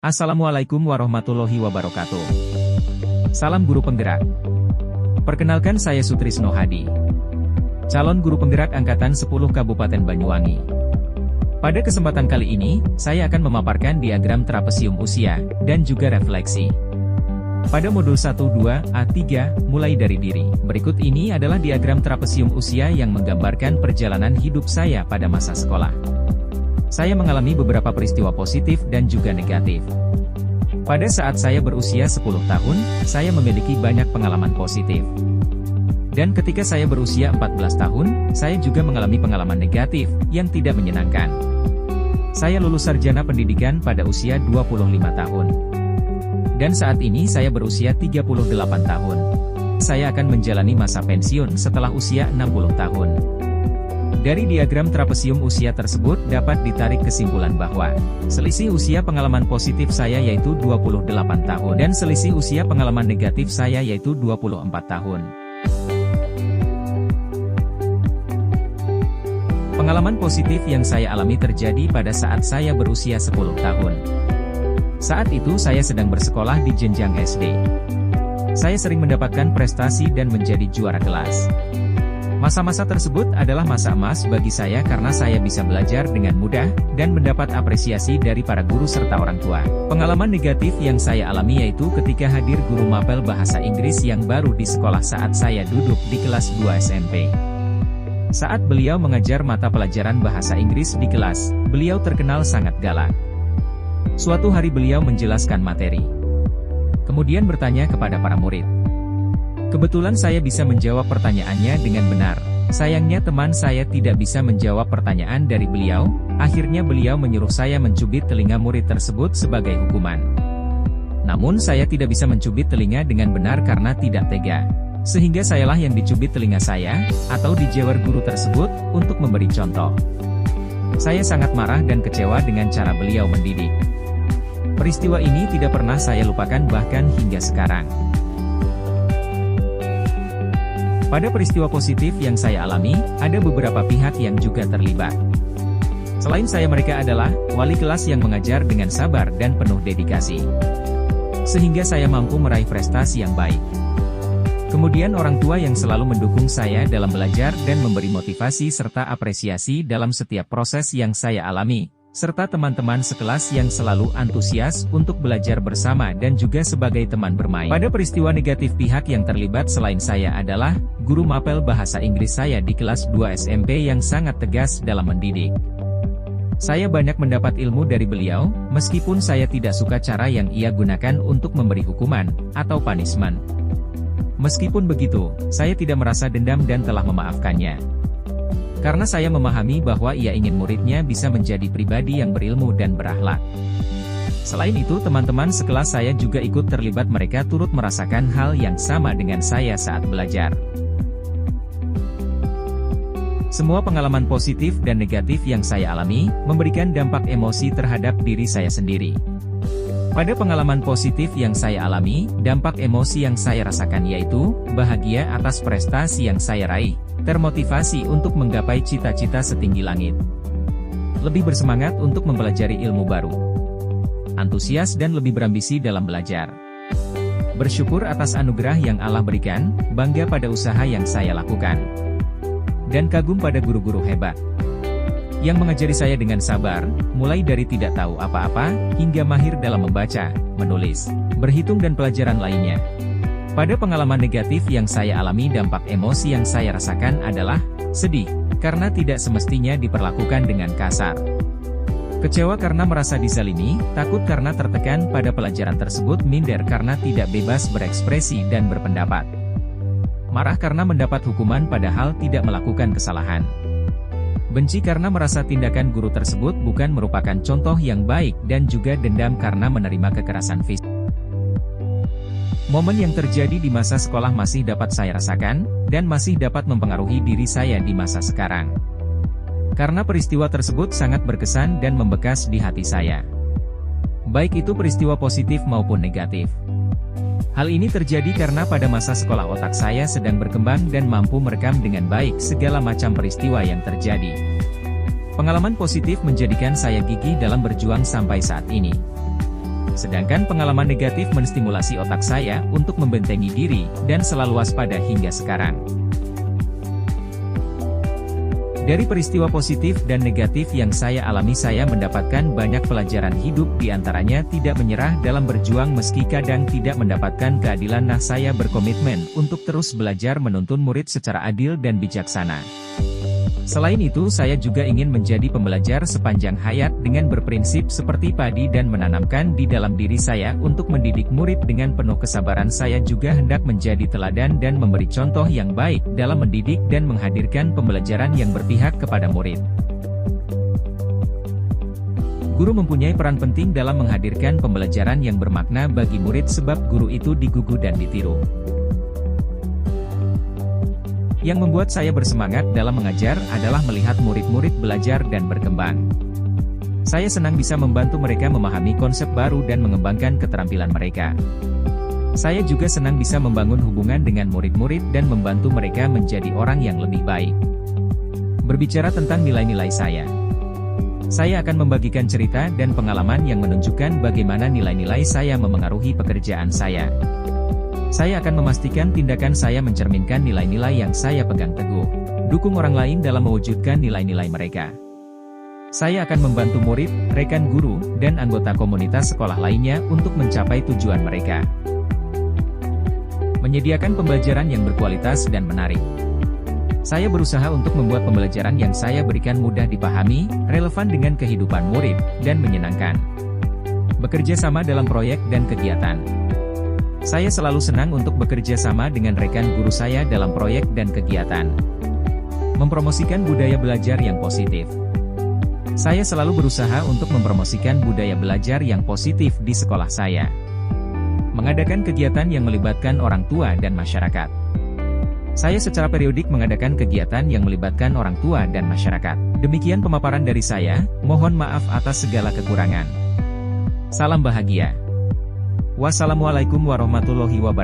Assalamualaikum warahmatullahi wabarakatuh. Salam guru penggerak. Perkenalkan saya Sutrisno Hadi, calon guru penggerak Angkatan 10 Kabupaten Banyuwangi. Pada kesempatan kali ini, saya akan memaparkan diagram trapesium usia, dan juga refleksi. Pada modul 1-2, A3, mulai dari diri. Berikut ini adalah diagram trapesium usia yang menggambarkan perjalanan hidup saya pada masa sekolah. Saya mengalami beberapa peristiwa positif dan juga negatif. Pada saat saya berusia 10 tahun, saya memiliki banyak pengalaman positif. Dan ketika saya berusia 14 tahun, saya juga mengalami pengalaman negatif, yang tidak menyenangkan. Saya lulus sarjana pendidikan pada usia 25 tahun. Dan saat ini saya berusia 38 tahun. Saya akan menjalani masa pensiun setelah usia 60 tahun. Dari diagram trapesium usia tersebut dapat ditarik kesimpulan bahwa selisih usia pengalaman positif saya yaitu 28 tahun dan selisih usia pengalaman negatif saya yaitu 24 tahun. Pengalaman positif yang saya alami terjadi pada saat saya berusia 10 tahun. Saat itu saya sedang bersekolah di jenjang SD. Saya sering mendapatkan prestasi dan menjadi juara kelas. Masa-masa tersebut adalah masa emas bagi saya karena saya bisa belajar dengan mudah, dan mendapat apresiasi dari para guru serta orang tua. Pengalaman negatif yang saya alami yaitu ketika hadir guru mapel bahasa Inggris yang baru di sekolah saat saya duduk di kelas 2 SMP. Saat beliau mengajar mata pelajaran bahasa Inggris di kelas, beliau terkenal sangat galak. Suatu hari beliau menjelaskan materi. Kemudian bertanya kepada para murid. Kebetulan saya bisa menjawab pertanyaannya dengan benar. Sayangnya teman saya tidak bisa menjawab pertanyaan dari beliau. Akhirnya beliau menyuruh saya mencubit telinga murid tersebut sebagai hukuman. Namun saya tidak bisa mencubit telinga dengan benar karena tidak tega. Sehingga sayalah yang dicubit telinga saya, atau dijewer guru tersebut, untuk memberi contoh. Saya sangat marah dan kecewa dengan cara beliau mendidik. Peristiwa ini tidak pernah saya lupakan bahkan hingga sekarang. Pada peristiwa positif yang saya alami, ada beberapa pihak yang juga terlibat. Selain saya, mereka adalah wali kelas yang mengajar dengan sabar dan penuh dedikasi, sehingga saya mampu meraih prestasi yang baik. Kemudian orang tua yang selalu mendukung saya dalam belajar dan memberi motivasi serta apresiasi dalam setiap proses yang saya alami, serta teman-teman sekelas yang selalu antusias untuk belajar bersama dan juga sebagai teman bermain. Pada peristiwa negatif, pihak yang terlibat selain saya adalah guru mapel bahasa Inggris saya di kelas 2 SMP yang sangat tegas dalam mendidik. Saya banyak mendapat ilmu dari beliau, meskipun saya tidak suka cara yang ia gunakan untuk memberi hukuman atau punishment. Meskipun begitu, saya tidak merasa dendam dan telah memaafkannya. Karena saya memahami bahwa ia ingin muridnya bisa menjadi pribadi yang berilmu dan berakhlak. Selain itu, teman-teman sekelas saya juga ikut terlibat, mereka turut merasakan hal yang sama dengan saya saat belajar. Semua pengalaman positif dan negatif yang saya alami, memberikan dampak emosi terhadap diri saya sendiri. Pada pengalaman positif yang saya alami, dampak emosi yang saya rasakan yaitu, bahagia atas prestasi yang saya raih, termotivasi untuk menggapai cita-cita setinggi langit, lebih bersemangat untuk mempelajari ilmu baru, antusias dan lebih berambisi dalam belajar, bersyukur atas anugerah yang Allah berikan, bangga pada usaha yang saya lakukan, dan kagum pada guru-guru hebat yang mengajari saya dengan sabar, mulai dari tidak tahu apa-apa, hingga mahir dalam membaca, menulis, berhitung dan pelajaran lainnya. Pada pengalaman negatif yang saya alami, dampak emosi yang saya rasakan adalah sedih, karena tidak semestinya diperlakukan dengan kasar. Kecewa karena merasa dizalimi, takut karena tertekan pada pelajaran tersebut, minder karena tidak bebas berekspresi dan berpendapat, marah karena mendapat hukuman padahal tidak melakukan kesalahan, benci karena merasa tindakan guru tersebut bukan merupakan contoh yang baik, dan juga dendam karena menerima kekerasan fisik. Momen yang terjadi di masa sekolah masih dapat saya rasakan, dan masih dapat mempengaruhi diri saya di masa sekarang. Karena peristiwa tersebut sangat berkesan dan membekas di hati saya. Baik itu peristiwa positif maupun negatif. Hal ini terjadi karena pada masa sekolah otak saya sedang berkembang dan mampu merekam dengan baik segala macam peristiwa yang terjadi. Pengalaman positif menjadikan saya gigih dalam berjuang sampai saat ini. Sedangkan pengalaman negatif menstimulasi otak saya untuk membentengi diri, dan selalu waspada hingga sekarang. Dari peristiwa positif dan negatif yang saya alami, saya mendapatkan banyak pelajaran hidup, diantaranya tidak menyerah dalam berjuang meski kadang tidak mendapatkan keadilan. Nah, saya berkomitmen untuk terus belajar menuntun murid secara adil dan bijaksana. Selain itu, saya juga ingin menjadi pembelajar sepanjang hayat dengan berprinsip seperti padi dan menanamkan di dalam diri saya untuk mendidik murid dengan penuh kesabaran. Saya juga hendak menjadi teladan dan memberi contoh yang baik dalam mendidik dan menghadirkan pembelajaran yang berpihak kepada murid. Guru mempunyai peran penting dalam menghadirkan pembelajaran yang bermakna bagi murid, sebab guru itu digugu dan ditiru. Yang membuat saya bersemangat dalam mengajar adalah melihat murid-murid belajar dan berkembang. Saya senang bisa membantu mereka memahami konsep baru dan mengembangkan keterampilan mereka. Saya juga senang bisa membangun hubungan dengan murid-murid dan membantu mereka menjadi orang yang lebih baik. Berbicara tentang nilai-nilai saya akan membagikan cerita dan pengalaman yang menunjukkan bagaimana nilai-nilai saya memengaruhi pekerjaan saya. Saya akan memastikan tindakan saya mencerminkan nilai-nilai yang saya pegang teguh. Dukung orang lain dalam mewujudkan nilai-nilai mereka. Saya akan membantu murid, rekan guru, dan anggota komunitas sekolah lainnya untuk mencapai tujuan mereka. Menyediakan pembelajaran yang berkualitas dan menarik. Saya berusaha untuk membuat pembelajaran yang saya berikan mudah dipahami, relevan dengan kehidupan murid, dan menyenangkan. Bekerja sama dalam proyek dan kegiatan. Saya selalu senang untuk bekerja sama dengan rekan guru saya dalam proyek dan kegiatan. Mempromosikan budaya belajar yang positif. Saya selalu berusaha untuk mempromosikan budaya belajar yang positif di sekolah saya. Mengadakan kegiatan yang melibatkan orang tua dan masyarakat. Saya secara periodik mengadakan kegiatan yang melibatkan orang tua dan masyarakat. Demikian pemaparan dari saya, mohon maaf atas segala kekurangan. Salam bahagia. Wassalamualaikum warahmatullahi wabarakatuh.